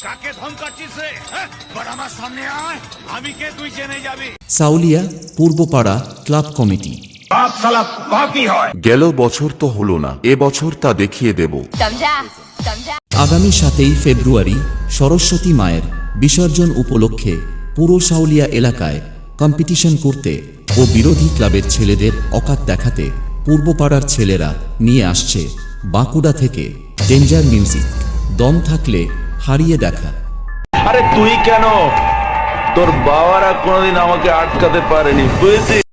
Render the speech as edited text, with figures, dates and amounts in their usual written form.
কাকে ধমকাচ্ছিস রে? বড় আমার সামনে আয়, আমি কে তুই জেনে যাবি। সাউলিয়া পূর্বপাড়া ক্লাব কমিটি। বাপ শালা বাকি হয়। গেল বছর তো হলো না, এবছর তা দেখিয়ে দেব। আগামী 7 ফেব্রুয়ারি সরস্বতী মায়ের বিসর্জন উপলক্ষে পুরো সাউলিয়া এলাকায় কম্পিটিশন করতে ও বিরোধী ক্লাবের ছেলেদের অকাত দেখাতে পূর্বপাড়ার ছেলেরা নিয়ে আসছে বাঁকুড়া থেকে ডেঞ্জার মিউজিক। দম থাকলে হারিয়ে দেখা। আরে তুই কেন? তোর বাবারা কোনোদিন আমাকে আটকাতে পারেনি, বুঝেছিস?